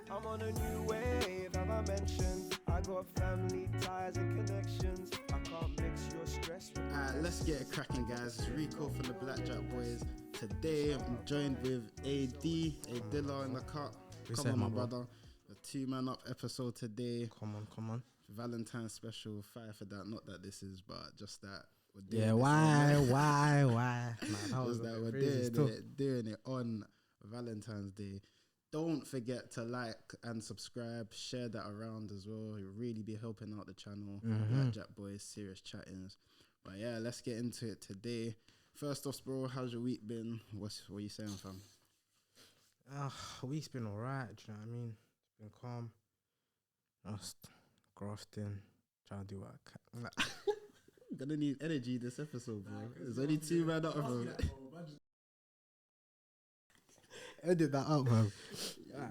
I'm on a new wave, have I mentioned? I got family ties and connections. I can't mix your stress with Alright, let's get it cracking, guys. It's Ricco from the Blackjack Boys. Today I'm joined with AD, A Dilla in the cut. Come on, my brother. A 2-man up episode today. Come on. Valentine's special. Fire for that. Not that this is, but just that. We're Yeah, this why? Just that we're doing it on Valentine's Day. Don't forget to like and subscribe. Share that around as well. You'll really be helping out the channel. Blackjack Boys, serious chattins. But yeah, let's get into it today. First off, bro, how's your week been? What you saying, fam? Week's been alright, do you know what I mean? It's been calm. Just grafting, trying to do what I can. Gonna need energy this episode, bro. There's only 2 man up, bro. Edit that up, bro.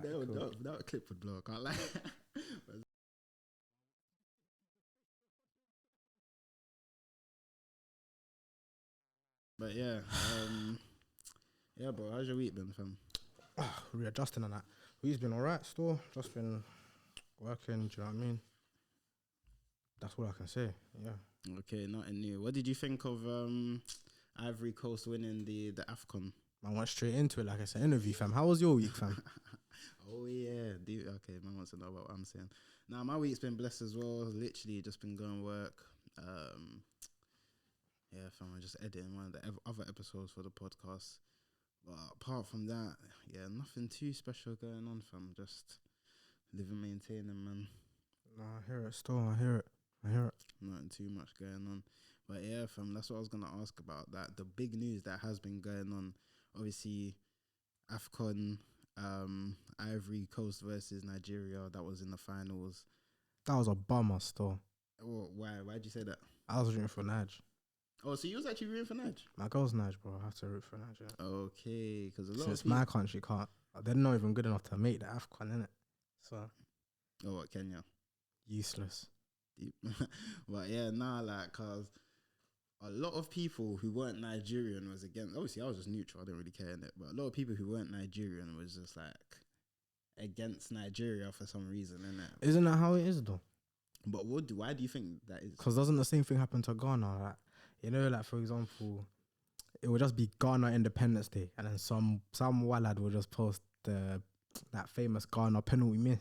That clip would blow, I can't lie. But yeah, yeah, bro, how's your week been, fam? Readjusting on that. Week's been alright still. Just been working, do you know what I mean? That's all I can say, yeah. Okay, nothing new. What did you think of Ivory Coast winning the Afcon? I went straight into it like it's an interview, fam. How was your week, fam? Oh yeah, okay, man wants to know about what I'm saying. Now my week's been blessed as well. Literally just been going to work. Yeah, fam, I'm just editing one of the other episodes for the podcast. But apart from that, yeah, nothing too special going on, fam. Just living, maintaining, man. Nah, I hear it still. I hear it. Nothing too much going on. But yeah, fam, that's what I was going to ask about. That the big news that has been going on, obviously, Afcon, Ivory Coast versus Nigeria, that was in the finals. That was a bummer still. Well, why'd you say that? I was rooting for Nige. Oh, so you was actually rooting for Nige? My girl's Nige, bro. I have to root for Nige, yeah. Okay, because a lot Since of people... my country can't. They're not even good enough to make the Afcon, innit? So... Oh, what, Kenya? Useless. Deep. But yeah, cause a lot of people who weren't Nigerian was against. Obviously, I was just neutral. I didn't really care in it. But a lot of people who weren't Nigerian was just like against Nigeria for some reason, innit? Isn't that how it is though? But why do you think that is? Because doesn't the same thing happen to Ghana? Like, you know, like for example, it would just be Ghana Independence Day, and then some wallad will just post that famous Ghana penalty miss.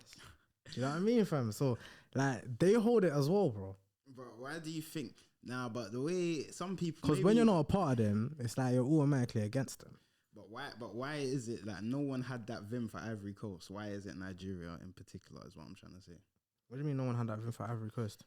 Do you know what I mean, fam? So, like, they hold it as well, bro. Bro, why do you think... Nah, but the way some people... Because when you're not a part of them, it's like you're automatically against them. But why is it that no one had that vim for Ivory Coast? Why is it Nigeria in particular is what I'm trying to say. What do you mean no one had that vim for Ivory Coast?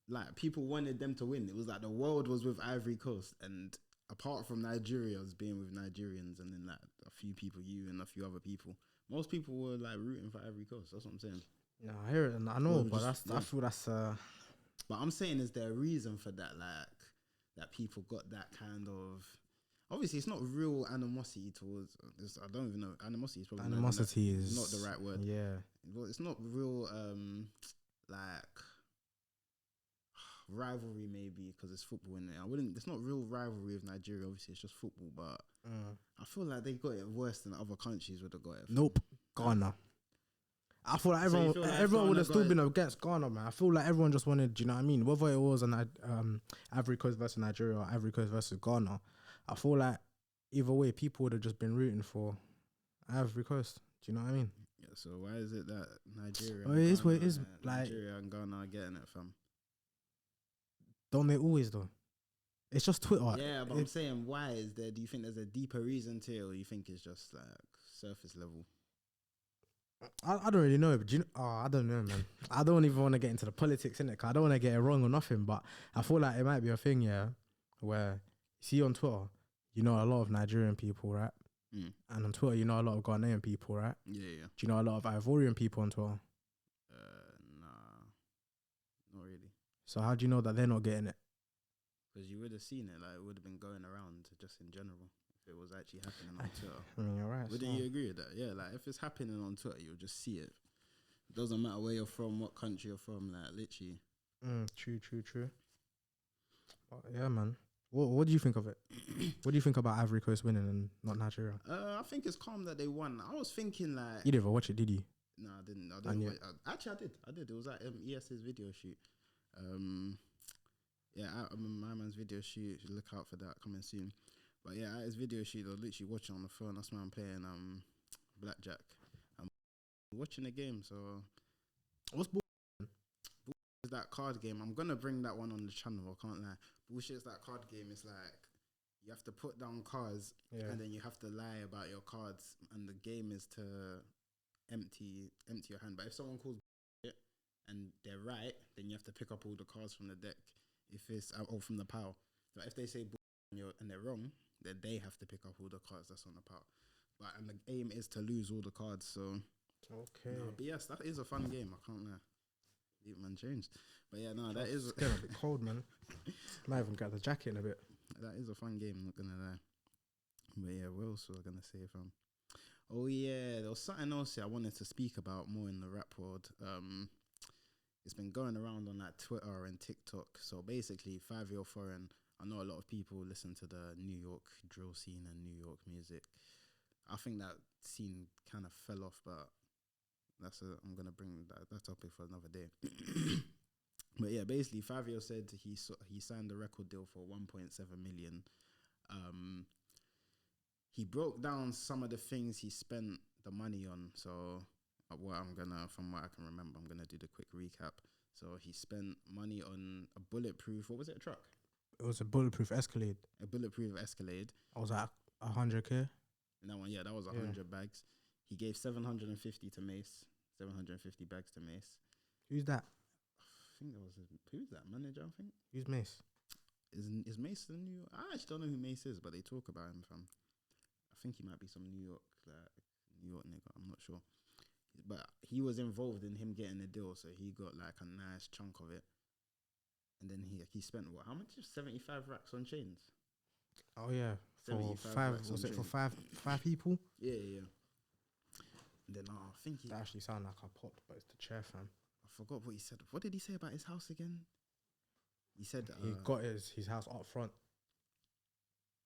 Like, people wanted them to win. It was like the world was with Ivory Coast, and apart from Nigeria was being with Nigerians, and then like a few people, you and a few other people, most people were like rooting for Ivory Coast. That's what I'm saying. Yeah, I hear it and I know, but I feel that's But I'm saying, is there a reason for that? Like, that people got that kind of... Obviously, it's not real animosity towards this. I don't even know. Animosity is probably animosity is not the right word. Yeah. Well, it's not real, like, rivalry maybe, because it's football in it. It's not real rivalry with Nigeria. Obviously, it's just football, but I feel like they got it worse than other countries would have got it. Nope. Ghana. I feel like everyone would have still been against Ghana, man. I feel like everyone just wanted, do you know what I mean? Whether it was an Ivory Coast versus Nigeria or Ivory Coast versus Ghana, I feel like either way, people would have just been rooting for Ivory Coast. Do you know what I mean? Yeah. So why is it that Nigeria? Oh, it is what it is. Like, Nigeria and Ghana are getting it, fam. Don't they always though? It's just Twitter. Yeah, but I'm saying, why is there? Do you think there's a deeper reason to it, or you think it's just like surface level? I don't really know, but I don't know, man. I don't even want to get into the politics in it, because I don't want to get it wrong or nothing, but I feel like it might be a thing, yeah, where you see on Twitter, you know a lot of Nigerian people, right? And on Twitter, you know a lot of Ghanaian people, right? Yeah. Do you know a lot of Ivorian people on Twitter? Nah, not really. So how do you know that they're not getting it? Because you would have seen it, like it would have been going around just in general. If it was actually happening on Twitter. I mean, you're right. Wouldn't you agree with that? Yeah, like if it's happening on Twitter, you'll just see it. It doesn't matter where you're from, what country you're from, like literally. True. But yeah, man. What do you think of it? What do you think about Ivory Coast winning and not Nigeria? I think it's calm that they won. I was thinking like... You didn't even watch it, did you? No, I didn't. Actually, I did. It was at ES's video shoot. Yeah, my man's video shoot. Look out for that coming soon. But yeah, at his video shoot, I was literally watching on the phone. That's man playing blackjack. I'm watching the game. So What's ball? Is that card game? I'm gonna bring that one on the channel. I can't lie. Bullshit's that card game. It's like you have to put down cards, and then you have to lie about your cards, and the game is to empty your hand. But if someone calls it and they're right, then you have to pick up all the cards from the deck. If it's or from the pile. But if they say and they're wrong, then they have to pick up all the cards that's on the pile. And the aim is to lose all the cards. So okay. No, but yes, that is a fun game. I can't lie. Deep man changed. But yeah, no, that is it's getting a bit cold, man. Might even get the jacket in a bit. That is a fun game, not gonna lie. But yeah, what else was I gonna say, fam? Oh yeah, there was something else I wanted to speak about more in the rap world. It's been going around on like Twitter and TikTok. So basically, 5 Year Foreign. I know a lot of people listen to the New York drill scene and New York music. I think that scene kind of fell off, but I'm gonna bring that topic for another day. But yeah, basically, 5 Year said he signed a record deal for 1.7 million. He broke down some of the things he spent the money on. So from what I can remember, I'm gonna do the quick recap. So he spent money on a bulletproof. What was it? A truck. It was a bulletproof Escalade. A bulletproof Escalade. I was at 100k. And that one, yeah, that was 100 bags. He gave 750 to Mace. 750 bags to Mace. Who's that? I think that was who's that manager? I think. Who's Mace? Is Mace the New? I actually don't know who Mace is, but they talk about him, fam. I think he might be some New York nigga. I'm not sure, but he was involved in him getting the deal, so he got like a nice chunk of it. And then he spent what? How much? 75 racks on chains. Oh yeah, for five. Was it for five people? Yeah. And then I think that actually sounded like I popped, but it's the chair, fam. I forgot what he said. What did he say about his house again? He said he got his house up front.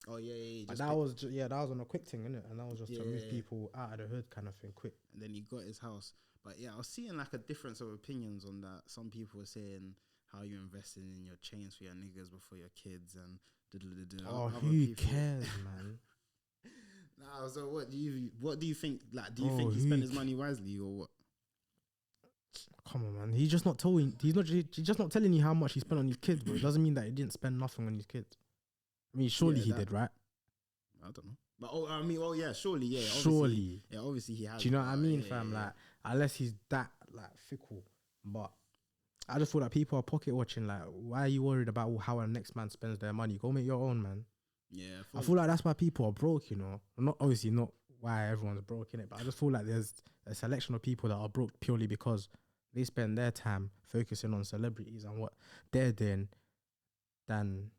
Oh yeah. That was on a quick thing, innit? And that was just to move people out of the hood, kind of thing, quick. And then he got his house. But yeah, I was seeing like a difference of opinions on that. Some people were saying how you invested in your chains for your niggas before your kids and Oh, who cares, man? Nah, so what do you think? Like, do you think he spent his money wisely or what? Come on, man. He's just not telling you how much he spent on his kids, bro. It doesn't mean that he didn't spend nothing on his kids. I mean, surely he did, right? I don't know. But yeah, surely, yeah. Surely. Yeah, obviously he has. Do you know what I mean, fam? Yeah. Like, unless he's that, like, fickle. But I just feel like people are pocket watching. Like, why are you worried about how a next man spends their money? Go make your own, man. Yeah. I feel like that's why people are broke, you know? Not why everyone's broke, innit? But I just feel like there's a selection of people that are broke purely because they spend their time focusing on celebrities and what they're doing than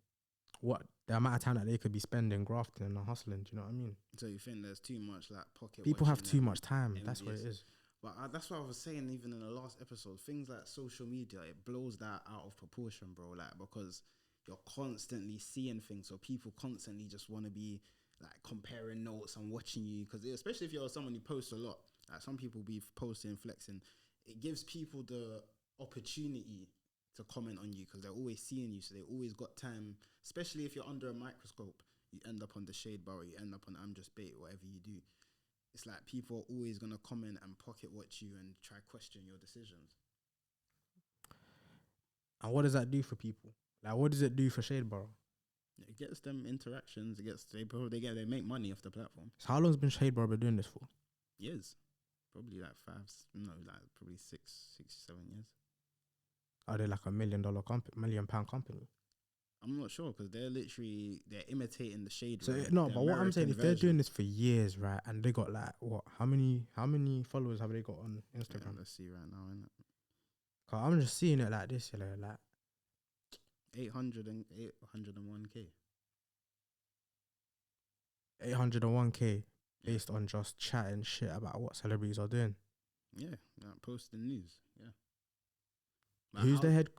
what the amount of time that they could be spending grafting and hustling. Do you know what I mean? So you think there's too much like pocket? People have too much time. That's what it is. But that's what I was saying even in the last episode. Things like social media, it blows that out of proportion, bro. Like, because you're constantly seeing things, so people constantly just want to be like comparing notes and watching you. Because especially if you're someone who posts a lot, like some people be posting, flexing. It gives people the opportunity to comment on you because they're always seeing you, so they always got time. Especially if you're under a microscope, you end up on the shade bar, or you end up on I'm Just Bait, whatever you do. It's like people are always gonna comment and pocket watch you and try question your decisions. And what does that do for people? Like, what does it do for Shade Bar? It gets them interactions. They make money off the platform. So how long has been Shade Bar been doing this for? Years. Probably like probably 6, 7 years. Are they like $1 million company, £1 million company? I'm not sure because they're imitating the Shade. So no, but what I'm saying, if they're doing this for years, right, and they got like what? How many followers have they got on Instagram? Yeah, let's see right now, innit? Cause I'm just seeing it like this, you know, like 801k. 801k based on just chatting shit about what celebrities are doing. Yeah, like posting news. Yeah. Like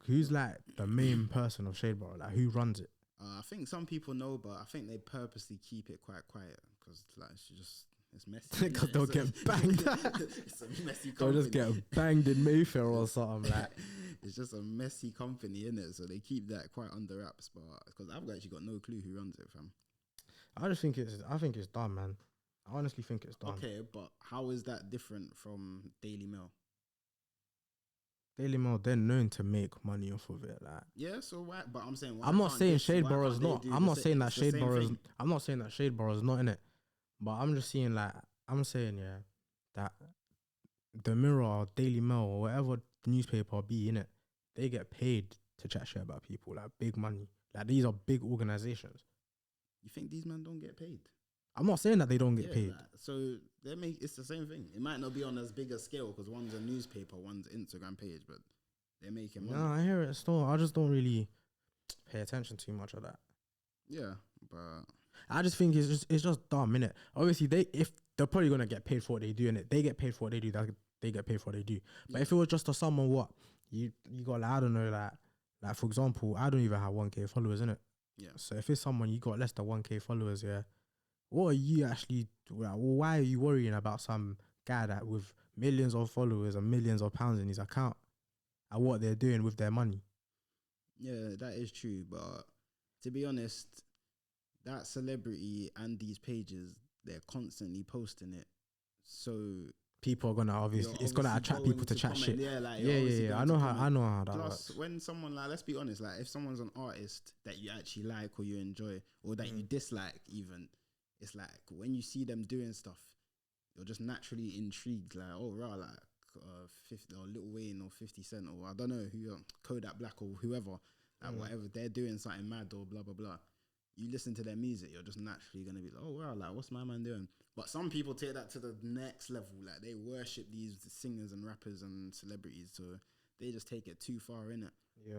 who's like the main person of Shade Bar? Like, who runs it? I think some people know, but I think they purposely keep it quite quiet because like it's just It's messy. Because they'll get banged. It's a messy They'll company. just get banged in Mayfair or something like. It's just a messy company, innit? So they keep that quite under wraps. But because I've actually got no clue who runs it, fam. I think it's done, man. I honestly think it's done. Okay, but how is that different from Daily Mail? Daily Mail, they're known to make money off of it. Like, Yeah, so why? But I'm saying, why I'm not can't saying this- Shade why Borough's can't they not. do I'm the not sa- saying that it's the Shade same Borough's. thing? I'm not saying that Shade Borough's not in it. But I'm just saying like I'm saying that the Mirror or Daily Mail or whatever newspaper be in it, they get paid to chat shit about people, like big money. Like these are big organizations. You think these men don't get paid? I'm not saying that they don't get paid. Like, so it's the same thing. It might not be on as big a scale because one's a newspaper, one's Instagram page, but they're making money. No, I hear it still. I just don't really pay attention too much of that. Yeah, but I just think it's just dumb, innit? Obviously, if they're probably gonna get paid for what they do, innit? They get paid for what they do. They get paid for what they do. But if it was just to someone, what you got, like, I don't know, like for example, I don't even have 1K followers, innit? yeah, So if it's someone you got less than 1K followers, yeah, what are you actually? Why are you worrying about some guy that with millions of followers and millions of pounds in his account and what they're doing with their money? yeah, that is true. But to be honest, that celebrity and these pages, they're constantly posting it. So People are gonna obviously, you're it's gonna obviously attract people going to chat comment. shit. Yeah, like you're Yeah. obviously I going know to how comment. that Plus, works. when someone, like, let's be honest, like if someone's an artist that you actually like or you enjoy or that you dislike, even, it's like when you see them doing stuff, you're just naturally intrigued. Like, oh, rah, like 50 or Lil Wayne or 50 Cent or I don't know who, Kodak Black or whoever, like whatever they're doing something mad or blah blah blah. You listen to their music, you're just naturally gonna be like, oh wow, like what's my man doing? But some people take that to the next level, like they worship these singers and rappers and celebrities, so they just take it too far in it. Yeah.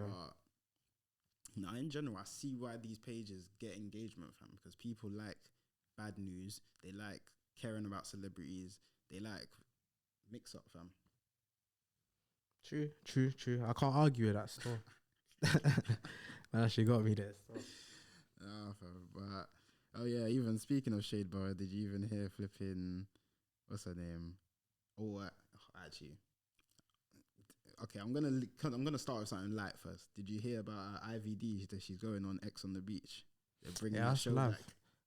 No, in general, I see why these pages get engagement, fam, because people like bad news, they like caring about celebrities, they like mix up, fam. True. I can't argue with that still. Man, actually got me there. Still. Fam, but oh yeah, even speaking of Shade Bar, did you even hear flipping what's her name? Oh, actually, okay, I'm gonna start with something light first. Did you hear about IVD that she's going on X on the Beach? They're bringing that That's show live. back.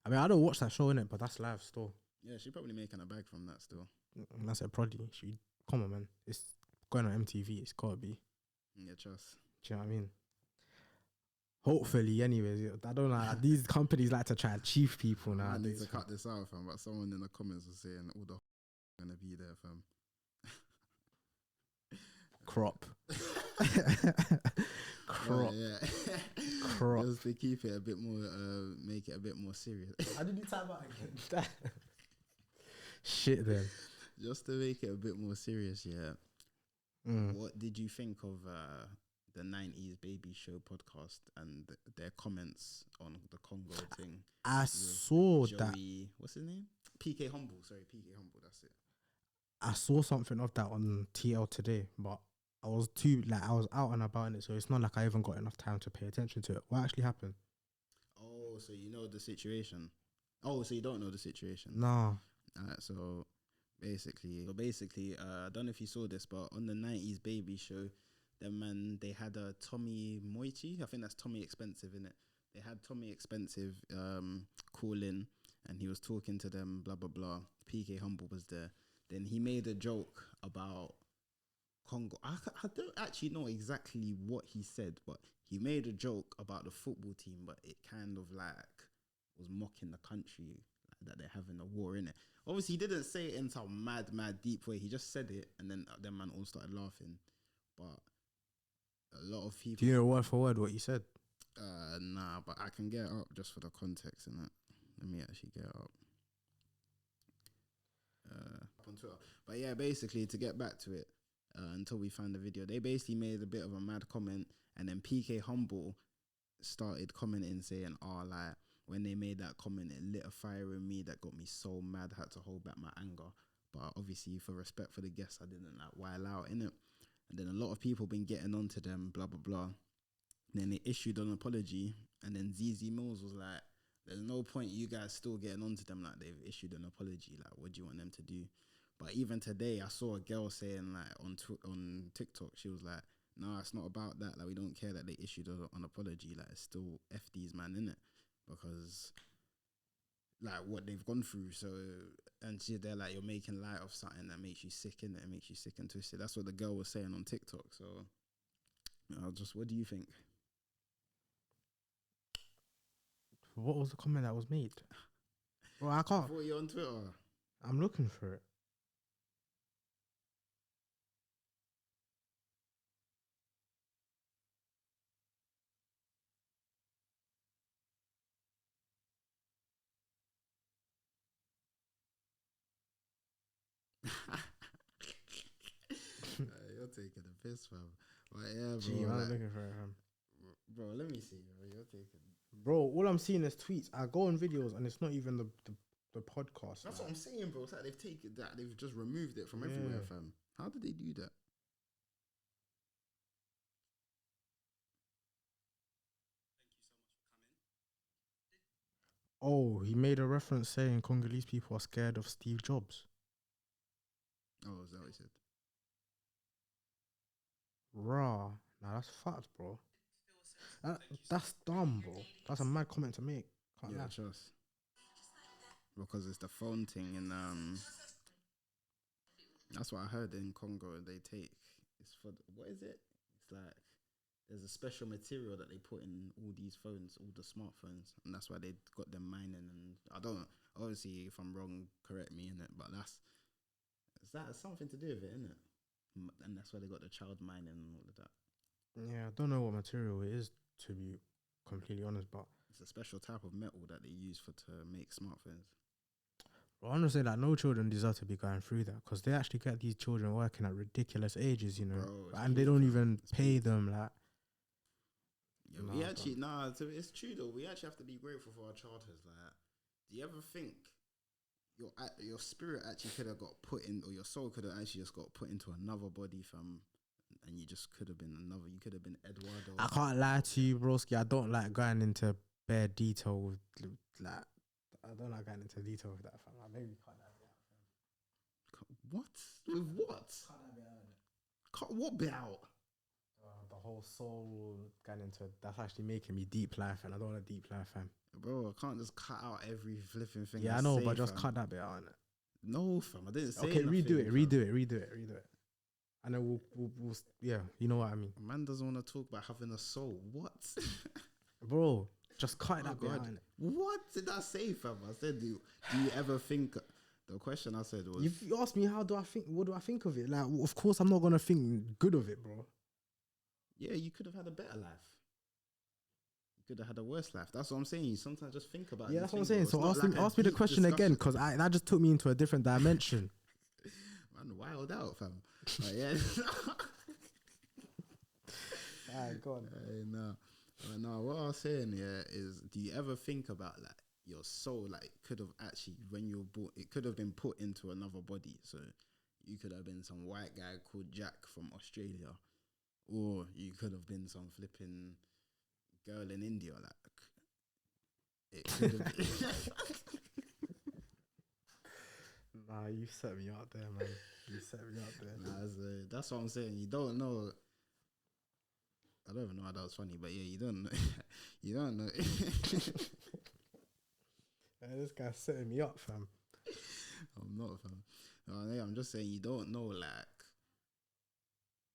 I mean, I don't watch that show in it, but that's live still. Yeah, she's probably making a bag from that still. That's a prodigy. Come on, man. It's going on MTV. It's gotta be. Yeah, trust. Do you know what I mean? Hopefully, anyways. I don't know. These companies like to try and chief people now. I need to cut this out, fam. But someone in the comments was saying all the gonna be there, fam. Crop. Oh, yeah. Crop. Just to keep it a bit more, make it a bit more serious. How did you type out again? Shit, then. Just to make it a bit more serious, yeah. What did you think of the 90s Baby Show podcast and their comments on the Congo thing? I saw Joey, that. what's his name? PK Humble. Sorry, PK Humble. That's it. I saw something of that on TL today, but I was out and about in it, so it's not like I even got enough time to pay attention to it. What actually happened? Oh, so you know the situation. Oh, so you don't know the situation. No. So basically, I don't know if you saw this, but on the 90s Baby Show, they had a Tommy Moichi. I think that's Tommy Expensive, innit? They had Tommy Expensive call in, and he was talking to them, blah blah blah. PK Humble was there. Then he made a joke about Congo. I don't actually know exactly what he said, but he made a joke about the football team, but it kind of like was mocking the country, like that they're having a war in it. Obviously, he didn't say it in some mad deep way. He just said it, and then them man all started laughing. But a lot of people. Do you know word for word what you said? Nah, but I can get it up just for the context in it. Let me actually get it up. On Twitter. But yeah, basically, to get back to it, until we find the video, they basically made a bit of a mad comment, and then PK Humble started commenting saying, like, when they made that comment, it lit a fire in me that got me so mad, I had to hold back my anger. But obviously, for respect for the guests, I didn't like wild out in it. And then a lot of people been getting onto them, blah blah blah. And then they issued an apology, and then ZZ Mills was like, there's no point you guys still getting onto them like they've issued an apology. Like, what do you want them to do? But even today, I saw a girl saying like on TikTok, she was like, "No, it's not about that. Like, we don't care that they issued an apology. Like, it's still FD's man, innit? Because like what they've gone through. So, and they're like, you're making light of something that makes you sick, innit? It makes you sick and twisted." That's what the girl was saying on TikTok. So, what do you think? What was the comment that was made? Well, I can't. What are you on Twitter? I'm looking for it. You're taking a piss, fam. But yeah, bro. Gee, I'm looking for it, fam. Bro, let me see, bro. You're taking. Bro, all I'm seeing is tweets. I go on videos and it's not even the podcast. That's what I'm saying, bro. It's like they've taken that, they've just removed it from everywhere, fam. How did they do that? Oh, he made a reference saying Congolese people are scared of Steve Jobs. Oh, is that what he said? Raw. Nah, that's fucked, bro. That's dumb, bro. That's a mad comment to make. Can't lie. Trust. Because it's the phone thing, and that's what I heard in Congo. They take it's for what is it? It's like there's a special material that they put in all these phones, all the smartphones, and that's why they got them mining. And I don't know. Obviously, if I'm wrong, correct me in it. But that's something to do with it, isn't it? And that's why they got the child mining and all of that. Yeah, I don't know what material it is, to be completely honest, but it's a special type of metal that they use to make smartphones. Well, I'm gonna say that no children deserve to be going through that because they actually get these children working at ridiculous ages, you know, bro, and they don't even pay them like. Yeah, we actually it's true though. We actually have to be grateful for our childhoods. Like, do you ever think your spirit actually could have got put in, or your soul could have actually just got put into another body, fam? And you just could have been you could have been Eduardo. I can't lie to you, broski. I don't like going into bare detail with, like, I don't like going into detail with that, fam. Like, maybe cut that bit out, fam. What? With what? Cut that bit out. Cut what bit out? The whole soul going into, that's actually making me deep life, and I don't want a deep life, fam. Bro, I can't just cut out every flipping thing. Yeah, I know, but just cut that bit out, innit? No, fam, I didn't say okay, nothing, redo it. And then we'll yeah, you know what I mean. A man doesn't want to talk about having a soul. What? Bro, just cut that bit out, innit? What did I say, fam? I said, do you ever think... The question I said was... You asked me what do I think of it? Like, of course I'm not going to think good of it, bro. Yeah, you could have had a better life. You could have had a worse life. That's what I'm saying. You sometimes just think about it. Yeah, that's what I'm saying. So ask me the question again, because that just took me into a different dimension. Man, wild out, fam. Yeah. Alright, go on. No, what I was saying, is do you ever think about, like, your soul, like, could have actually, when you were born, it could have been put into another body. So you could have been some white guy called Jack from Australia, or you could have been some flipping girl in India. Like, it could have been. Nah, you set me out there, man. You set me out there. Nah, that's what I'm saying. You don't know. I don't even know how that was funny, but yeah, you don't know. You don't know. This guy's setting me up, fam. I'm not, fam. No, I'm just saying you don't know, like,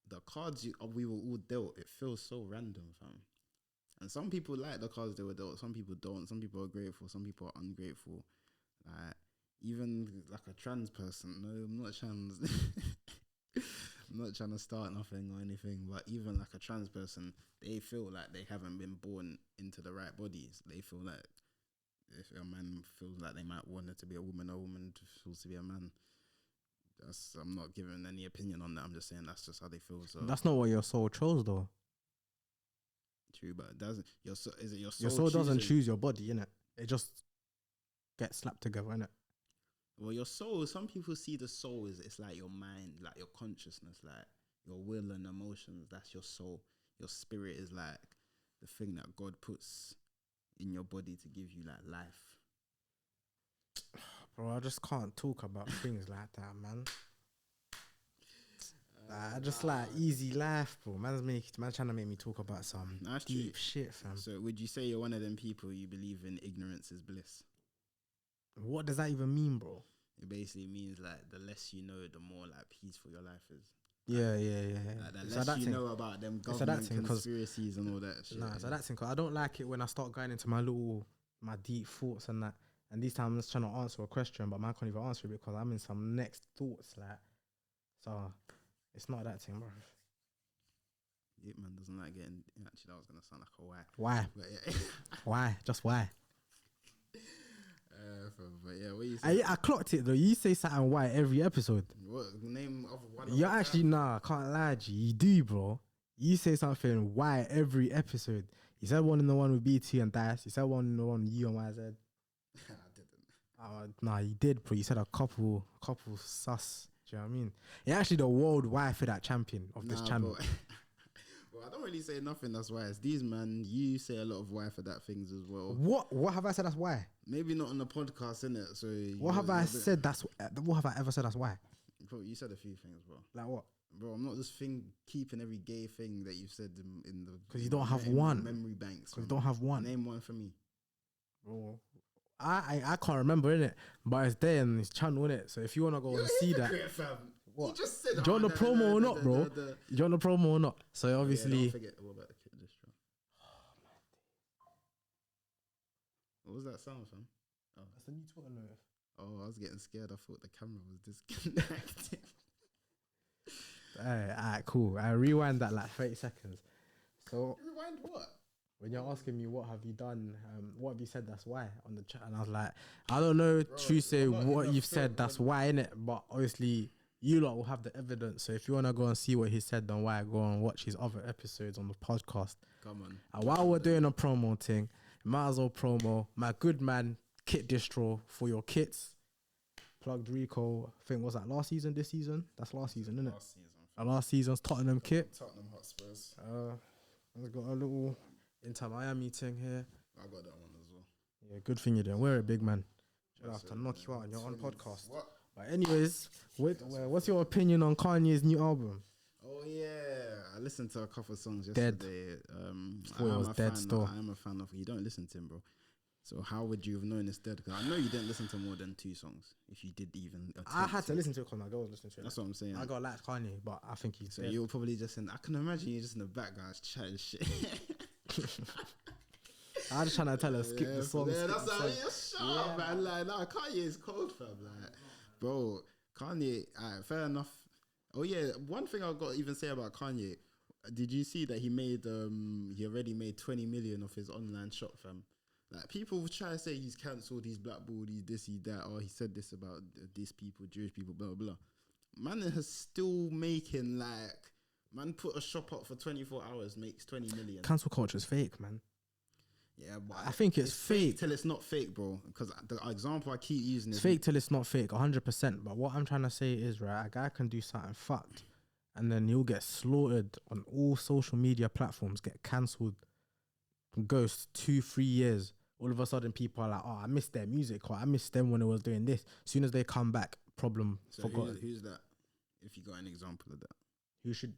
the cards we were all dealt. It feels so random, fam. And some people like the cards they were dealt. Some people don't. Some people are grateful. Some people are ungrateful. Like, even like a trans person. No, I'm not trans. I'm not trying to start nothing or anything, but even like a trans person, they feel like they haven't been born into the right bodies. They feel like if a man feels like they might want it to be a woman feels to be a man. I'm not giving any opinion on that. I'm just saying that's just how they feel. So that's not what your soul chose, though. True, but it doesn't your soul? Is it your soul? Your soul doesn't choose your body, innit? It just gets slapped together, innit? Well, your soul, some people see the soul as it's like your mind, like your consciousness, like your will and emotions. That's your soul. Your spirit is like the thing that God puts in your body to give you like life? Bro, I just can't talk about things like that, man. I just like easy life, bro. Man trying to make me talk about some deep shit, fam. So would you say you're one of them people you believe in ignorance is bliss? What does that even mean, bro? It basically means like the less you know, the more like peaceful your life is. Yeah. Like, the less you know about them government conspiracies and all that shit. Nah, so that's because I don't like it when I start going into my deep thoughts and that. And these times I'm just trying to answer a question, but man can't even answer it because I'm in some next thoughts, like. So it's not that thing, bro. Yeah, man doesn't like getting. Actually, that was gonna sound like a why. Why? But yeah. Why? Just why? But yeah, what you say? I clocked it though. You say something why every episode. What name of one? You're actually I can't lie to you. You do, bro. You say something why every episode. You said one in the one with BT and Dice. You said one in the one with you and YZ. I didn't. Nah, you did, bro. You said a couple sus. Do you know what I mean? You're actually the world why for that champion of this channel. Well, I don't really say nothing. That's why it's these man. You say a lot of why for that things as well. What have I said? That's why. Maybe not on the podcast, innit? So what have I said? What have I ever said? That's why. Bro, you said a few things, bro. Like what? Bro, I'm not just keeping every gay thing that you said in the. Because you don't have one memory banks. Because you don't have one. Name one for me. Bro, I can't remember innit, but it's there in his channel innit. So if you wanna go and see that. What? You just said. Do you want the promo or not, bro? Do you want the promo or not? So obviously. Don't forget all about the kid distro. What was that sound, fam? Oh. That's the new Twitter note. Oh, I was getting scared. I thought the camera was disconnected. Alright, cool. I rewind that like 30 seconds. So rewind what? When you're asking me what have you done, what have you said? That's why on the chat, and I was like, I don't know. True, say what you've said. That's why, innit? But obviously, you lot will have the evidence. So if you wanna go and see what he said, then why go and watch his other episodes on the podcast. Come on. And while we're doing a promo thing, might as well promo my good man Kit Distro for your kits. Plugged Ricco. I think was that last season? This season? That's last season, isn't it? Last season. Last season's Tottenham kit. Tottenham Hotspurs. I've got a little Inter Miami thing here. I got that one as well. Yeah, good thing you're doing. We're a big man. I'll have to knock you out on your own podcast. What? But anyways, what's your opinion on Kanye's new album? Oh yeah, I listened to a couple of songs yesterday. I was dead still. I am a fan of. You don't listen to him, bro. So how would you have known it's dead? Because I know you didn't listen to more than 2 songs. If you did even, I had to listen to it because my girl was listening to it. That's what I'm saying. I got like Kanye, but I think he's. So you were probably just in. I can imagine you just in the background chatting shit. I was just trying to tell her skip the song. Yeah, that's how you shut up, man. Like, nah, Kanye is cold, fam. Like, bro, Kanye. Alright, fair enough. Oh yeah, one thing I got to even say about Kanye. Did you see that he already made 20 million off his online shop, fam? Like, people try to say he's cancelled, he's blackballed, he's this, he that, or he said this about these people, Jewish people, blah, blah, blah. Man is still making, like, man put a shop up for 24 hours, makes 20 million. Cancel culture is fake, man. Yeah, but I think it's fake till it's not fake, bro. Because the example I keep using is fake till it's not fake, 100%. But what I'm trying to say is, right, a guy can do something fucked, and then he'll get slaughtered on all social media platforms, get cancelled, ghost 2-3 years. All of a sudden, people are like, "Oh, I missed their music," or "I missed them when it was doing this." As soon as they come back, problem forgotten. Who's that? If you got an example of that, who should?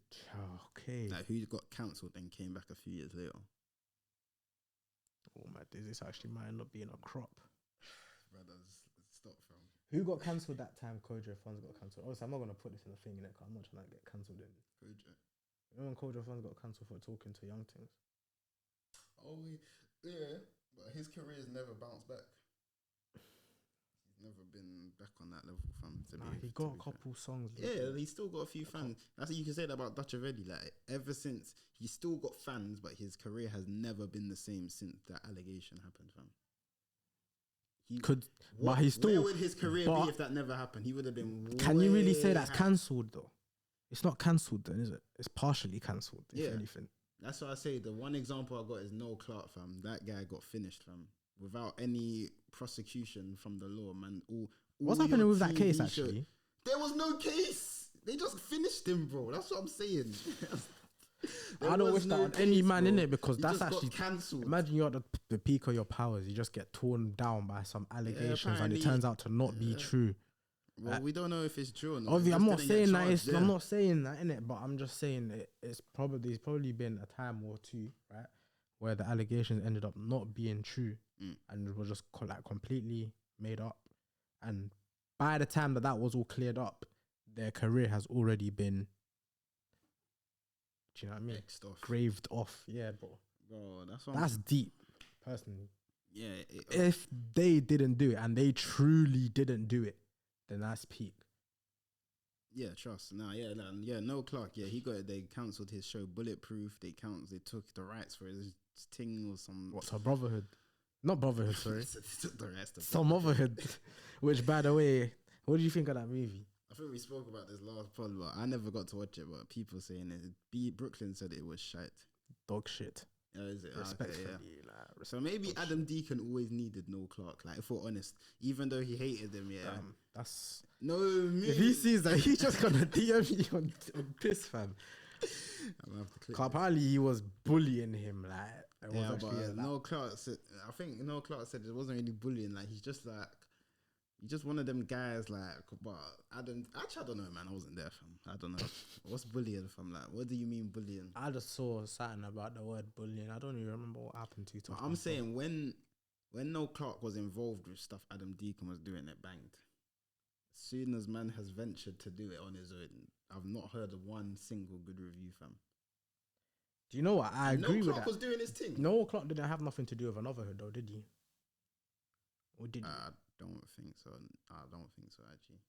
Okay, like who got cancelled and came back a few years later? Oh my days, this actually might end up being a crop. Brothers, stop, fam. Who got cancelled that time? Kojo Funds got cancelled. Obviously, I'm not gonna put this in the thing, innit? I'm not trying to get cancelled in. Kojo. You know when Kojo Funds got cancelled for talking to young things? Oh yeah, but his career's never bounced back. He's never been back on that level, fam. He got a couple songs. Yeah, he's still got a few fans. That's what you can say that about Dutch Already. Like, ever since, he's still got fans, but his career has never been the same since that allegation happened, fam. Where would his career be if that never happened? He would have been. Can you really say that's cancelled though? It's not cancelled then, is it? It's partially cancelled, if anything. That's what I say. The one example I got is Noel Clark, fam. That guy got finished, fam, without any prosecution from the law, man. What's happening with that case, actually? There was no case. They just finished him, bro. That's what I'm saying. I don't wish that on any man in it, because He that's just got actually cancelled. Imagine you're at the peak of your powers, you just get torn down by some allegations, and it apparently- turns out to not be true. Well, we don't know if it's true or not. Obviously, He I'm just not didn't get saying that. charged, I'm not saying that in it, but I'm just saying it's probably been a time or two, right, where the allegations ended up not being true, and it was just like completely made up. And by the time that was all cleared up, their career has already been, do you know what I mean? X'd off. Graved off. Yeah, bro. Bro, That's deep, personally. Yeah. If they didn't do it, and they truly didn't do it, then that's peak. Yeah, trust. No Clark. Yeah, he got it. They cancelled his show Bulletproof. They took the rights for his thing or some. What's her Brotherhood? Not Brotherhood, sorry. They took the rest of Some Motherhood. Which, by the way, what do you think of that movie? I think we spoke about this last pod, but I never got to watch it. But people saying it. Brooklyn said it was shite. Dog shit. Oh, is it? Respectfully, Okay, yeah. So maybe Adam Deacon always needed no Clark. Like, if we're honest, even though he hated him, yeah. That's No, if he sees that, he's just gonna DM me on piss, fam. I'm gonna have to click. Apparently, he was bullying him. Like, it was Yeah, actually but no Clark said. I think no Clark said it wasn't really bullying. Like, he's just one of them guys. Like, but Adam. Actually, I don't know, man. I wasn't there, fam. I don't know. What's bullying, fam? Like, what do you mean bullying? I just saw something about the word bullying. I don't even remember what happened to you. I'm saying when no Clark was involved with stuff Adam Deacon was doing, it banged. As soon as man has ventured to do it on his own, I've not heard of one single good review, fam. Do you know what? I agree with that. No Clark was doing his thing. No Clark didn't have nothing to do with Anotherhood, though, did he? Or did he? I don't think so. Actually.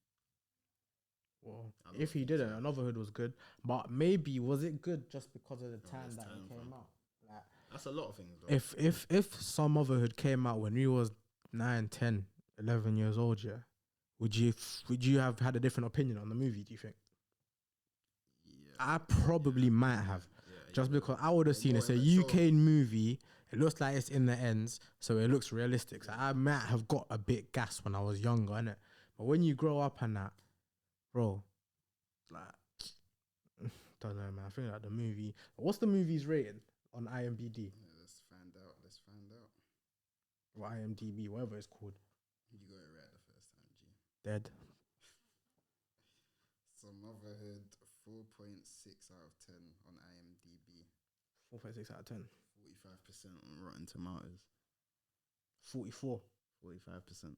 Well, if he didn't, Anotherhood was good. But maybe was it good just because of the time that it came out? Like, that's a lot of things, though. If Some Motherhood came out when we was 9, 10, 11 years old, yeah, would you have had a different opinion on the movie, do you think? Yeah. I probably might have. Just because I would have seen it's a UK movie, it looks like it's in the ends, so it looks realistic. So I might have got a bit gas when I was younger, innit? But when you grow up and that, bro, like, don't know, man. I think like the movie. What's the movie's rating on IMDb? Yeah, let's find out. Or IMDb, whatever it's called. You got it right the first time, G. Dead. Some Motherhood, 4.6 out of 10 on IMDb. 4.6 out of 10. 45% on Rotten Tomatoes. 44. 45%.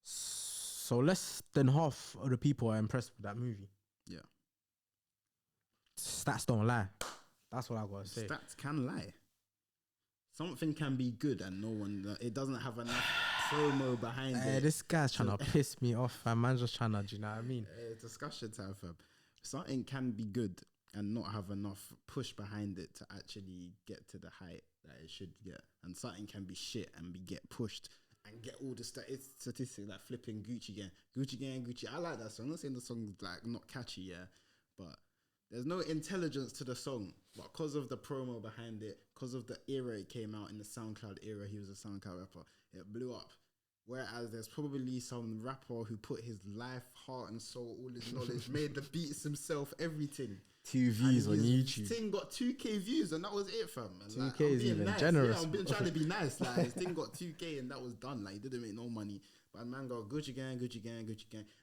So less than half of the people are impressed with that movie. Yeah. Stats don't lie. That's what I gotta say. Stats can lie. Something can be good and no one. It doesn't have enough promo behind it. This guy's trying to piss me off, fam. Man's just trying to, do you know what I mean? Discussion time, fam. Something can be good and not have enough push behind it to actually get to the height that it should get. And something can be shit and get pushed and get all the statistics like flipping Gucci gang. I like that song. I'm not saying the song's like not catchy, yeah, but there's no intelligence to the song. But because of the promo behind it, because of the era it came out in the SoundCloud era, he was a SoundCloud rapper. It blew up. Whereas there's probably some rapper who put his life, heart, and soul, all his knowledge, made the beats himself, everything. 2 views on YouTube. His thing got 2K views, and that was it, fam. And 2K I'm is being even nice. generous. Yeah, I've been trying to be nice. Like, his thing got 2K, and that was done. Like, he didn't make no money. But man got Gucci gang,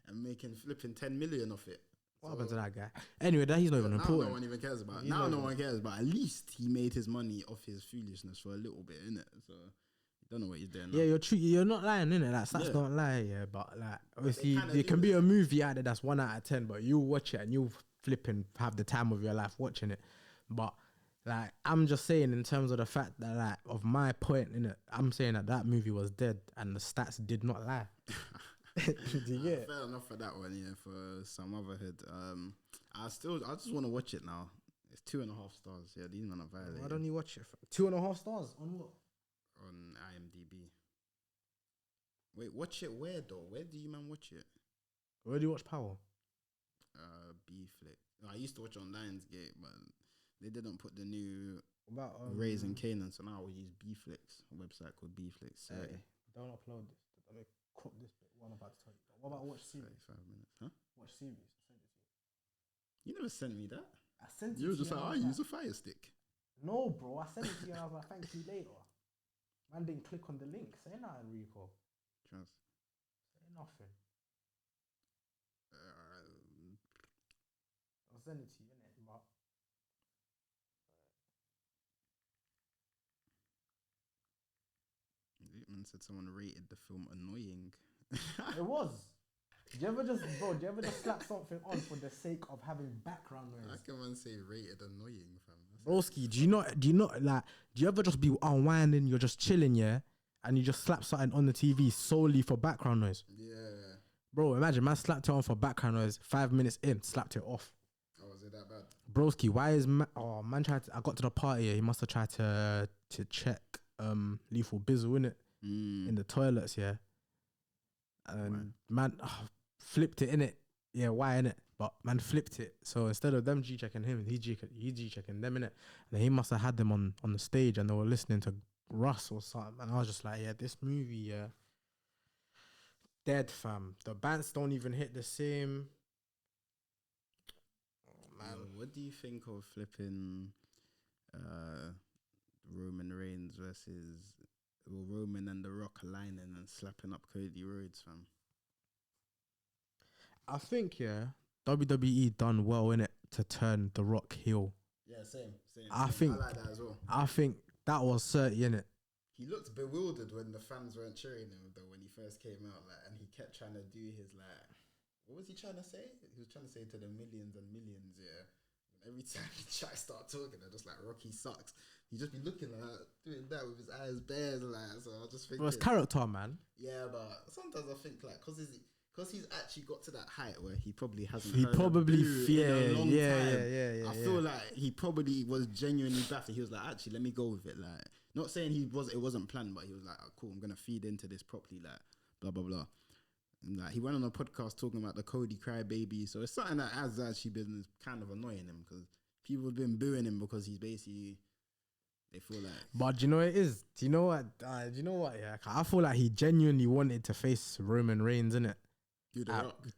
and making flipping 10 million off it. What happened to that guy? Anyway, that he's not even important. No one even cares about it. Now no one cares, but at least he made his money off his foolishness for a little bit, innit? So, don't know what he's doing now. Yeah, you're true. You're not lying, innit? Like, stats don't lie, yeah. But, like, obviously, kinda there can be a movie out there that's 1 out of 10, but you watch it and you flipping have the time of your life watching it. But, like, I'm just saying in terms of the fact that, like, of my point, innit? I'm saying that movie was dead and the stats did not lie. Yeah. Fair enough for that one, yeah. For Some Motherhood, I just want to watch it now. It's 2.5 stars. Yeah, these men are violating. Why don't you watch it? 2.5 stars on what? On IMDb. Wait, watch it where though? Where do you man watch it? Where do you watch Power? B-Flick. I used to watch it on Lionsgate, but they didn't put the new About Raising Canaan, so now we use B-Flicks, a website called B-Flicks. So don't upload this. Let me crop this bit. What I'm about to tell you. What about watch series? 35 minutes, huh? Watch series. Send it to you. You never sent me that. I sent it You were to just you like, and I was use a fire stick. no, bro. I sent it to you and I was like, thank you later. Man didn't click on the link. Say nothing, Ricco. Trust. Say nothing. I'll send it to you, innit? But Man said someone rated the film annoying. it was. Do you ever just slap something on for the sake of having background noise? How can man say rated annoying, fam? Broski, do you ever just be unwinding, you're just chilling, yeah? And you just slap something on the TV solely for background noise? Yeah. Bro, imagine man slapped it on for background noise, 5 minutes in, slapped it off. Oh, was it that bad? Broski, why is man tried to, I got to the party, yeah, he must have tried to check Lethal Bizzle, innit? In the toilets, yeah. And man flipped it, innit? Yeah, why, innit? But man flipped it. So instead of them G-checking him, he G-checking them, innit? And then he must have had them on the stage and they were listening to Russ or something. And I was just like, yeah, this movie, yeah, dead, fam. The bands don't even hit the same. Oh, man. What do you think of flipping Roman Reigns versus Roman and The Rock aligning and slapping up Cody Rhodes, fam? I think, yeah, WWE done well in it to turn The Rock heel. Yeah, same. I think I like that as well. I think that was 30 in it. He looked bewildered when the fans weren't cheering him though when he first came out, like, and he kept trying to do his like, what was he trying to say? He was trying to say to the millions and millions, yeah. And every time he tried to start talking, they're just like, Rocky sucks. He just be looking like doing that with his eyes bare, like. So I just think It was character, man. Yeah, but sometimes I think like because he's actually got to that height where he probably hasn't. He heard probably in a long time. yeah. I feel like he probably was genuinely baffled. He was like, actually, let me go with it. Like, not saying it wasn't planned, but he was like, oh, cool, I'm gonna feed into this properly. Like, blah blah blah. And like he went on a podcast talking about the Cody crybaby. So it's something that has actually been kind of annoying him because people have been booing him because he's basically. They feel like, but do you know what it is? Do you know what? Yeah, I feel like he genuinely wanted to face Roman Reigns, innit?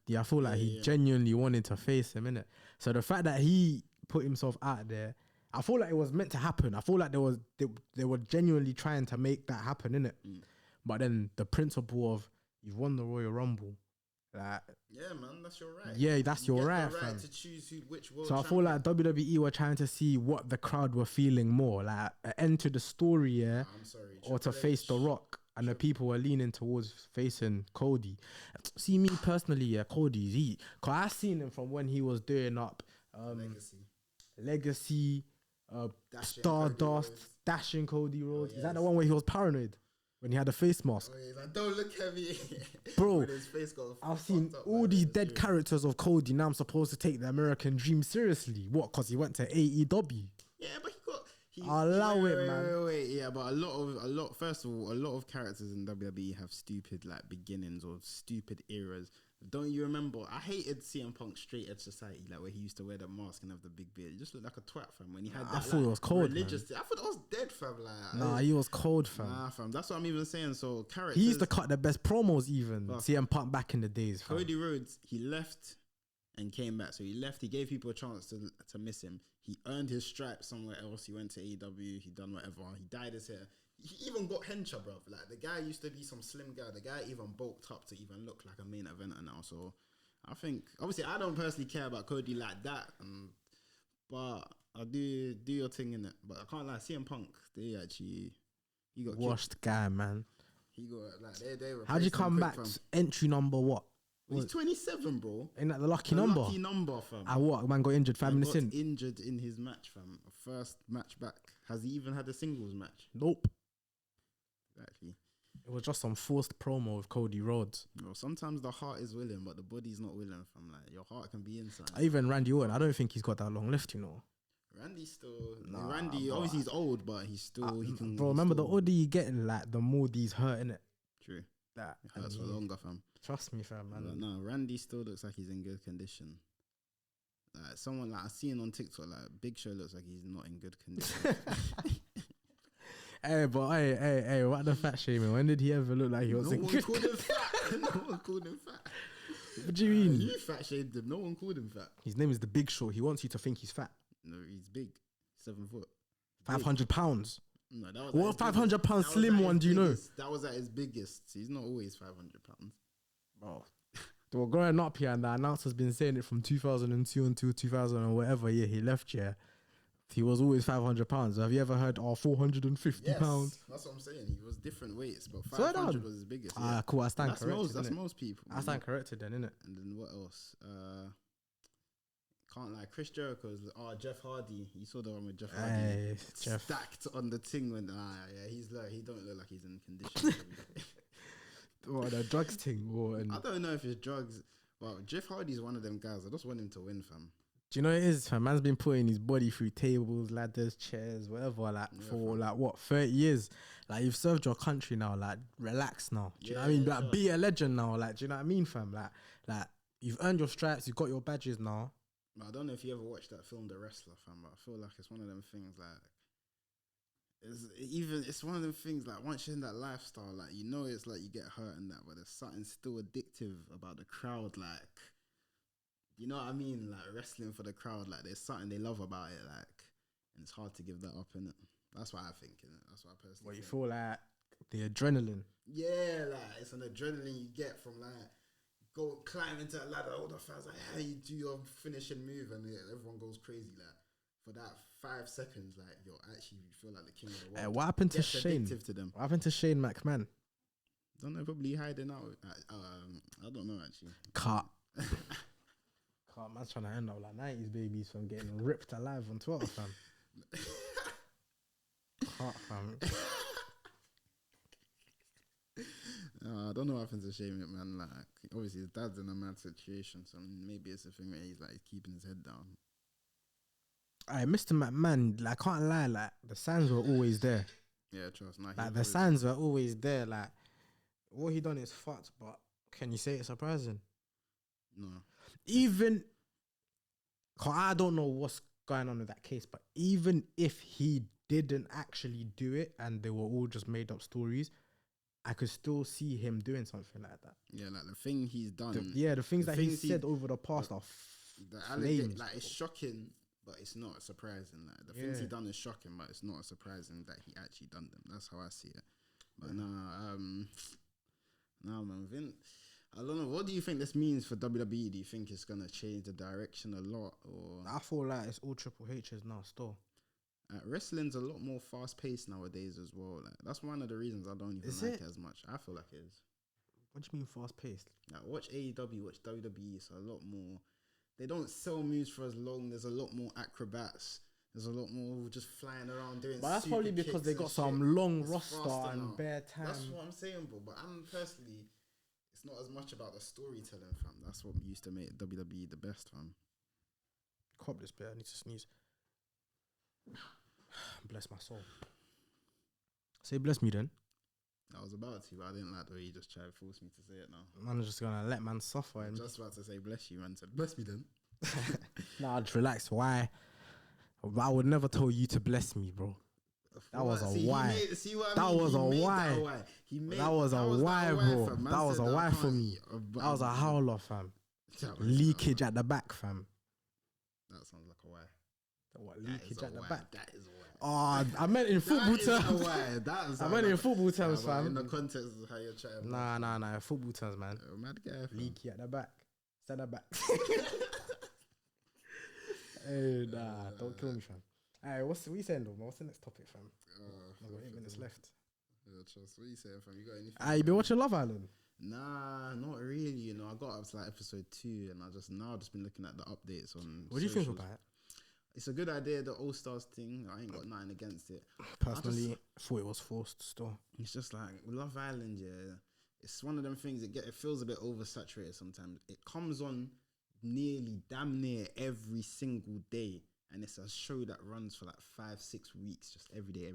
Yeah, I feel like he genuinely wanted to face him, innit? So the fact that he put himself out there, I feel like it was meant to happen. I feel like they were genuinely trying to make that happen, innit? But then the principle of you've won the Royal Rumble, like, yeah, man, that's your right. Yeah, that's your right, the right fam. to choose which world. So I feel like WWE were trying to see what the crowd were feeling more, like an end to the story, yeah, I'm sorry, or to face The Rock, and the people were leaning towards facing Cody. See, me personally, yeah, Cody's cause I seen him from when he was doing up Legacy, Stardust, Dashing Cody Rhodes. Is that the one where he was paranoid? When he had a face mask. Oh, he's like, don't look at me. Bro, his face got I've seen all these dead characters of Cody. Now I'm supposed to take the American dream seriously. What? Because he went to AEW. Yeah, but Wait. Yeah, but a lot. First of all, a lot of characters in WWE have stupid like beginnings or stupid eras. Don't you remember? I hated CM Punk Straight Edge Society, like where he used to wear the mask and have the big beard. He just looked like a twat, fam. When he had that, I thought it was cold. Religious. I thought that was dead, fam. Like, nah, he was cold, fam. Nah, fam. That's what I'm even saying. So characters. He used to cut the best promos, even CM Punk back in the days. Fam. Cody Rhodes, he left and came back. So he left. He gave people a chance to miss him. He earned his stripes somewhere else. He went to AEW. He done whatever. He dyed his hair. He even got hencha, bruv. Like the guy used to be some slim guy. The guy even bulked up to even look like a main eventer now. So. I think, obviously, I don't personally care about Cody like that, but I do your thing in it. But I can't lie, CM Punk, he got washed kicked. Guy, man. He got like they. How'd you come back? Entry number what? He's 27, bro. Ain't that the lucky number? Lucky number, fam. What? Man got injured 5 minutes in. Injured in his match, fam. First match back. Has he even had a singles match? Nope. Exactly. It was just some forced promo with Cody Rhodes. Bro, sometimes the heart is willing, but the body's not willing, fam. Like, your heart can be inside. Even Randy Orton, I don't think he's got that long left, you know. Randy's still... Randy, obviously he's old, but he's still... he can. Bro, remember the older you getting, like, the more these hurt, innit? True. That it hurts for longer, fam. Trust me, fam, man. But no, Randy still looks like he's in good condition. Like, someone, like, I seen on TikTok, like, Big Show looks like he's not in good condition. Hey, but hey, what the fat shaming? When did he ever look like he was in good condition? No one called him fat. What do you mean? You fat shamed him. No one called him fat. His name is The Big Show. He wants you to think he's fat. No, he's big. 7 foot. 500 pounds. No, that was What 500 pound slim one do you know? That was at his biggest. He's not always 500 pounds. Bro. They were growing up here, and the announcer's been saying it from 2002 until 2000 or whatever year he left here. He was always 500 pounds. Have you ever heard 450 pounds? That's what I'm saying. He was different weights, but 500 was his biggest. Ah, cool. I stand corrected. That's most people. I stand corrected then, innit? And then what else? Can't lie. Chris Jericho's. Jeff Hardy. You saw the one with Jeff Hardy. Hey, Jeff. Stacked on the thing when he don't look like he's in condition. What, the drugs thing? I don't know if it's drugs. Well, Jeff Hardy's one of them guys. I just want him to win, fam. Do you know what it is, fam? Man's been putting his body through tables, ladders, chairs, whatever, for 30 years. Like, you've served your country now, like, relax now. Do you know what I mean? Like, be a legend now, like, do you know what I mean, fam? Like, you've earned your stripes, you've got your badges now. I don't know if you ever watched that film, The Wrestler, fam, but I feel like it's one of them things, like, it's one of them things, like, once you're in that lifestyle, like, you know it's like you get hurt and that, but there's something still addictive about the crowd, like, you know what I mean? Like, wrestling for the crowd, like, there's something they love about it, like, and it's hard to give that up, innit? That's what I think, innit? That's what I personally What, you think. feel like the adrenaline? Yeah, like, it's an adrenaline you get from, like, go climb into a ladder, all the fans like, hey, you do your finishing move, and everyone goes crazy, like, for that 5 seconds, like, you feel like the king of the world. What happened to Shane? To them. What happened to Shane McMahon? Don't know, probably hiding out. I don't know, actually. Cut. Man's trying to end up like 90s babies from getting ripped alive on Twitter, fam. Cut, fam. I don't know what happens to Shane McMahon. Like, obviously his dad's in a mad situation, so maybe it's a thing where he's like keeping his head down. Alright, Mr. McMahon, like, I can't lie, like, the signs were always there. Yeah, trust. Like, the signs were always there. Like, what he done is fucked, but can you say it's surprising? No. Even, cause I don't know what's going on with that case, but even if he didn't actually do it and they were all just made up stories, I could still see him doing something like that. Yeah, like the thing he's done. The things that he said over the past are flames. Like, it's shocking, but it's not surprising. Like, the things he done is shocking, but it's not surprising that he actually done them. That's how I see it. But man, Vince, I don't know. What do you think this means for WWE? Do you think it's gonna change the direction a lot, or? I feel like it's all Triple H's now still. Wrestling's a lot more fast paced nowadays as well. Like, that's one of the reasons I don't even like it as much. I feel like it is. What do you mean fast paced? Like, watch AEW, watch WWE. It's a lot more. They don't sell moves for as long. There's a lot more acrobats. There's a lot more just flying around doing. But that's probably because they got some long roster and bare time. That's what I'm saying, bro. But I'm personally, it's not as much about the storytelling, fam. That's what used to make WWE the best, fam. Cop this bit. I need to sneeze. Bless my soul. Say bless me then. I was about to, but I didn't like the way you just tried to force me to say it now. I'm just gonna let man suffer. I'm just about to say bless you, man. Said bless me then. Nah, just relax. Why? I would never tell you to bless me, bro. That was a why. That was a why. That was a why, bro. That was a why for me. That was a howler, fam. Leakage at the back, fam. That sounds like a why. What, leakage at the back? That is a why. Oh, I meant in football terms. I meant in football terms, fam. In the context of how you're chatting. Nah. Football terms, man. Mad guy. Leaky at the back. Stand at the back. Hey, nah, don't kill me, fam. Alright, what are you saying, though, man? What's the next topic, fam? I've got 8 minutes left. Yeah, trust. What are you saying, fam? You got anything? You been watching Love Island? Nah, not really. You know, I got up to like episode 2, and I've just been looking at the updates on. What do you think about it? It's a good idea, the All Stars thing. I ain't got nothing against it. Personally, I thought it was forced still. It's just like Love Island, yeah. It's one of them things. It feels a bit oversaturated sometimes. It comes on damn near every single day, and it's a show that runs for like 5-6 weeks, just every day.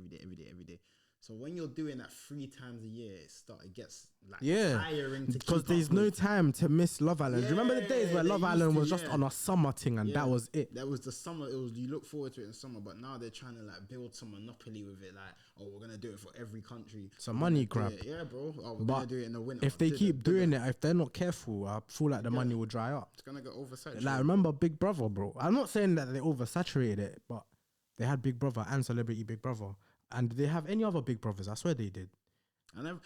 So when you're doing that 3 times a year, it gets like Yeah, tiring to because keep there's up no with. time to miss Love Island. Do you remember the days where they Love used Island to, was just on a summer thing and that was it? That was the summer. It was, you look forward to it in summer, but now they're trying to like build some monopoly with it. Like, oh, we're gonna do it for every country. It's a money We're gonna grab. do it. Yeah, bro. Oh, we're But gonna do it in the winter. if they keep doing it, if they're not careful, I feel like the money will dry up. it's gonna get oversaturated. Like, remember Big Brother, bro? I'm not saying that they oversaturated it, but they had Big Brother and Celebrity Big Brother. And did they have any other Big Brothers? I swear they did. I never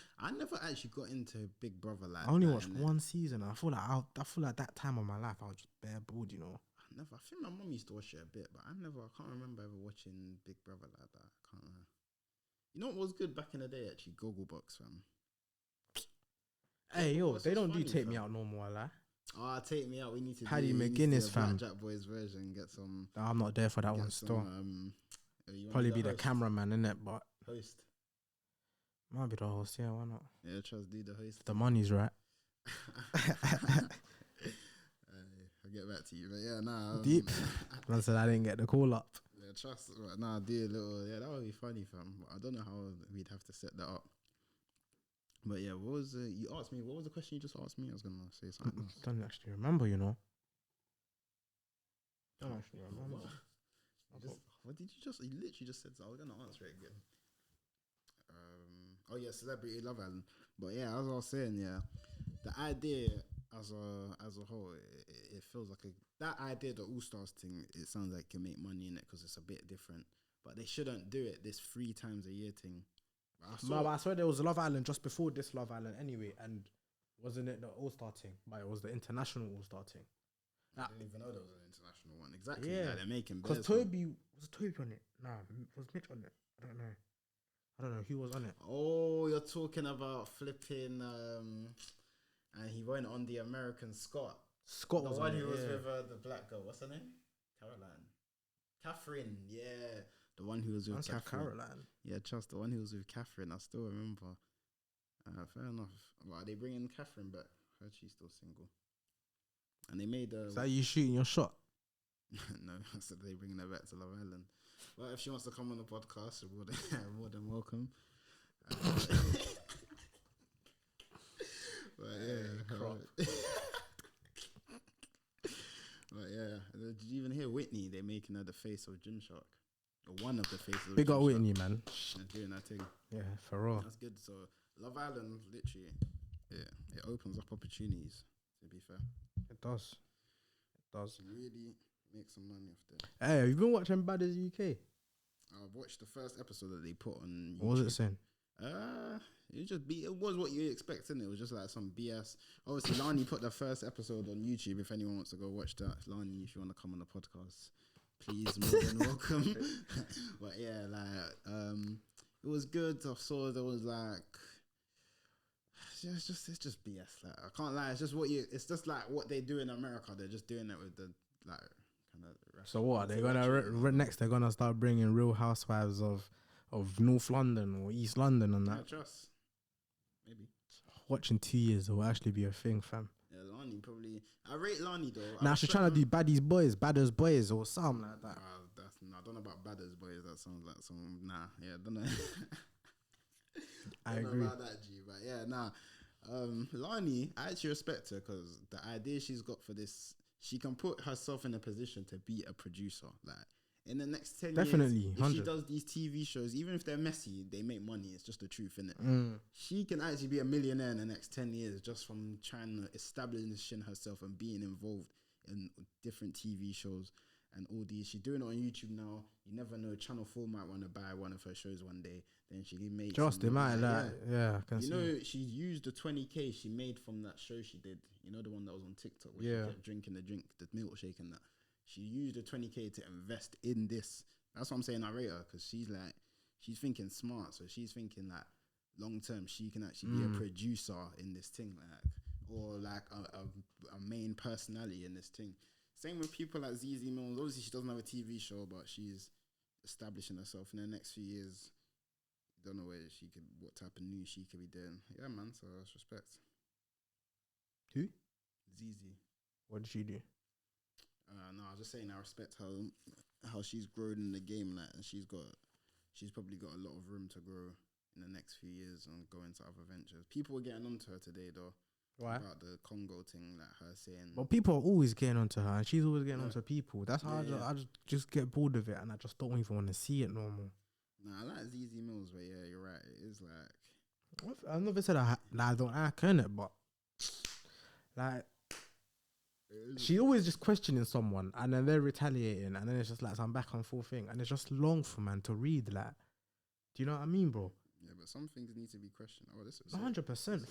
actually got into Big Brother like. I only that, watched innit? one season. I feel like that time of my life, I was just bare bored, you know. I think my mum used to watch it a bit, but I can't remember ever watching Big Brother like that. I can't remember. You know what was good back in the day? Actually, Gogglebox, fam. Hey, yo, Gogglebox they was don't do funny, Take Me fam. Out no more, like. Take Me Out. We need to. Paddy do McGuinness, fam. Black Jack Boys version. Get some. I'm not there for that one Get still. some. You wanna Probably the be the host? cameraman, innit? But Host. might be the host, yeah, why not? Yeah, trust do the host. If the money's right. I'll get back to you, but yeah, nah. Deep. Man said I didn't get the call up. Yeah, trust. But nah, do a little. Yeah, that would be funny, fam. But I don't know how we'd have to set that up. But yeah, what was you asked me? What was the question you just asked me? I was gonna say something else. Don't actually remember, you know. Don't actually remember. What did you just? You literally just said. So I was gonna answer it again. Oh yeah, Celebrity Love Island. But yeah, as I was saying, yeah, the idea as a whole, it feels like that idea, the All Stars thing. It sounds like it can make money in it because it's a bit different. But they shouldn't do it this 3 times a year thing. But I swear there was a Love Island just before this Love Island anyway, and wasn't it the All Star thing? But it was the international All Star thing. I didn't even know there was an international one. Exactly. Yeah, like they're making because Toby on it. Nah, was Mitch on it? I don't know who was on it. Oh, you're talking about flipping. And he went on the American Scott. Scott the was one on who it, was yeah. with the black girl. What's her name? Catherine. Yeah, the one who was with Catherine. Yeah, trust the one who was with Catherine. I still remember. Fair enough. Well, are they bringing Catherine back? I heard she's still single. And they made. Is that you shooting your shot? No, I said they bringing her back to Love Island. Well, if she wants to come on the podcast, more than welcome. But yeah, but yeah, did you even hear Whitney? They're making her the face of Gymshark, or one of the faces. Big of up Gymshark. Whitney, man. They're doing that thing. Yeah, for real. That's good. So Love Island, literally, yeah, it opens up opportunities. To be fair, It does. you really make some money off there. Hey, have you been watching Bad as UK? I've watched the first episode that they put on YouTube. What was it saying? It was what you expected. It was just like some BS. Obviously, Lani put the first episode on YouTube. If anyone wants to go watch that, Lani, if you want to come on the podcast, please, more than welcome. But yeah, like it was good. I saw there was like it's just BS. Like I can't lie. It's just like what they do in America. They're just doing it with the like kind of. So what? They're gonna next. They're gonna start bringing Real Housewives of North London or East London and that. I trust. Maybe. Watching 2 years will actually be a thing, fam. Yeah, Lani probably. I rate Lani though. Now she's trying to do Badders Boys or something like that. I don't know about Badders Boys. That sounds like some. Nah, yeah, don't know. I don't agree. know about that, G. But yeah, nah. Lani, I actually respect her because the idea she's got for this, she can put herself in a position to be a producer. Like in the next 10 Definitely, years, if 100. she does these TV shows, even if they're messy, they make money. It's just the truth, innit? Mm. She can actually be a millionaire in the next 10 years just from trying to establish herself and being involved in different TV shows and all these. She's doing it on YouTube now. You never know. Channel 4 might want to buy one of her shows one day. Then she can make. Just imagine that. Yeah, I can You see. know, she used the 20K she made from that show she did. You know, the one that was on TikTok where Yeah. she kept drinking the milkshake and that. She used the 20K to invest in this. That's what I'm saying. I rate her because she's thinking smart. So she's thinking like long term. She can actually be a producer in this thing, or like a main personality in this thing. Same with people like ZZ Mills. Obviously, she doesn't have a TV show, but she's establishing herself in the next few years. Don't know what type of news she could be doing. Yeah, man. So that's respect. Who? ZZ. What did she do? No, I was just saying I respect how she's grown in the game, like, and she's probably got a lot of room to grow in the next few years and go into other ventures. People were getting onto her today though. Right. About the Congo thing, like her saying. But people are always getting onto her, and she's always getting onto people. That's how I just get bored of it, and I just don't even want to see it no more. Nah, I like ZZ Mills, but yeah, you're right. It is like. I never said I don't like it, but like she always just questioning someone, and then they're retaliating, and then it's just like some back and forth thing, and it's just long for man to read. Like, do you know what I mean, bro? Yeah, but some things need to be questioned. Oh, this is 100%.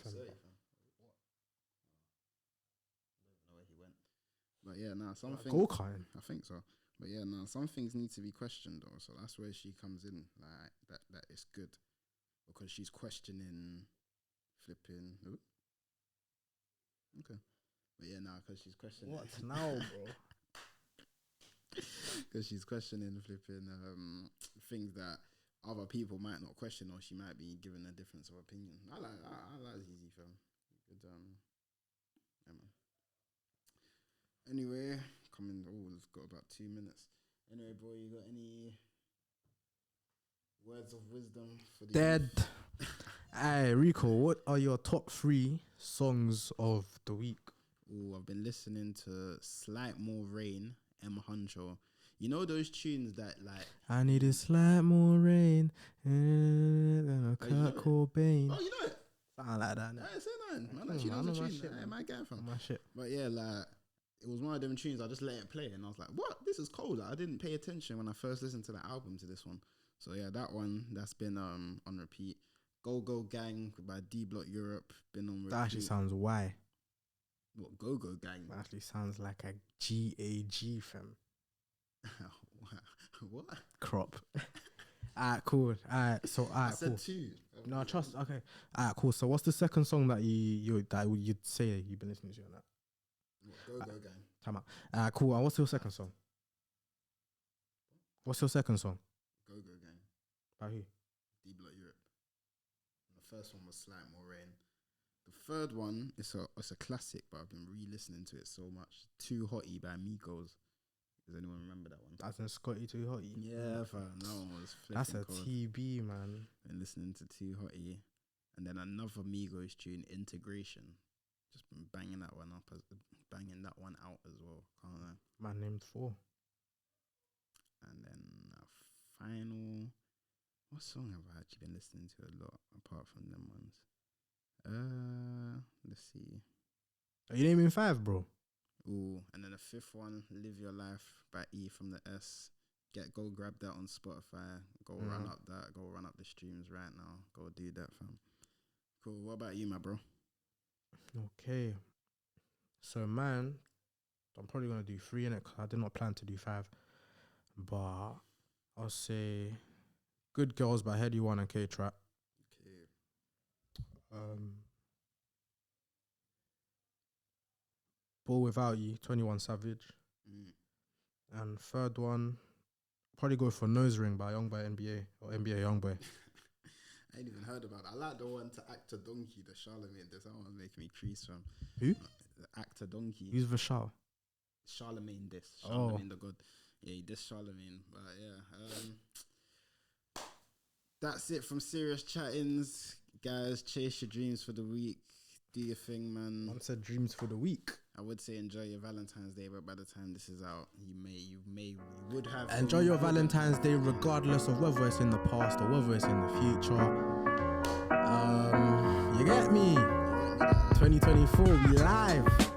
But yeah, nah, some things. Go kind. I think so. But yeah, nah, some things need to be questioned though. So that's where she comes in. Like that is good because she's questioning, flipping. Ooh. Okay. But yeah, nah, because she's questioning. What now, bro? Because she's questioning, flipping things that other people might not question, or she might be given a difference of opinion. I like ZZ fam. Good yeah, man. Anyway, we've got about 2 minutes. Anyway, bro, you got any words of wisdom for the Dead. Hey, Ricco, what are your top 3 songs of the week? Oh, I've been listening to Slight More Rain, Emma Huncho. You know those tunes that like I need a slight more rain than a Kurt Cobain. Oh, you know it? Something like that. I say that. Man, actually knows the tune. Hey, my guy from my shit. But yeah, like it was one of them tunes. I just let it play, and I was like, "What? This is cold." Like, I didn't pay attention when I first listened to the album to this one. So yeah, that one that's been on repeat. Go Go Gang by D Block Europe been on repeat. That actually sounds why. What Go Go Gang? That actually sounds like a GAG fam. What? Crop. Alright, cool. Alright, so I said cool. 2. No, trust. Okay. Alright, cool. So what's the second song that you'd say you've been listening to on that? What, Go Go Gang. Time out. Alright, cool. And what's your second song? What's your second song? Go Go Gang. By who? D Block Europe. And the first one was Slight More Rain. The third one it's a classic, but I've been re-listening to it so much. Too Hotty by Migos. Does anyone remember that one? That's in Scotty Too Hotty. Yeah, fam. That one was flipping That's a cold. TB, man. Been listening to Too Hotty. And then another Migos tune, Integration. Just been banging that one out as well. Can't lie. Man named 4. And then a final. What song have I actually been listening to a lot apart from them ones? Let's see. Are you naming 5, bro? Ooh, and then the 5th one, Live Your Life by E from the S. Go grab that on Spotify. Go run up that. Go run up the streams right now. Go do that, fam. Cool. What about you, my bro? Okay. So, man, I'm probably going to do 3 in it because I did not plan to do 5. But I'll say Good Girls by Heady One and K-Trap. Okay. Ball Without You, 21 Savage. And third one, probably go for Nose Ring by Youngboy NBA or NBA Youngboy. I ain't even heard about it. I like the one to Actor Donkey, the Charlemagne. That one's making me crease from. Who? The Actor Donkey. Who's Vishal? Charlemagne this. Charlemagne the God. Yeah, he dissed Charlemagne. But yeah. That's it from Serious Chattins. Guys, chase your dreams for the week. Do your thing, man. One said dreams for the week. I would say enjoy your Valentine's Day, but by the time this is out, you would have enjoy your Valentine's Day, regardless of whether it's in the past or whether it's in the future. You get me? 2024, we live.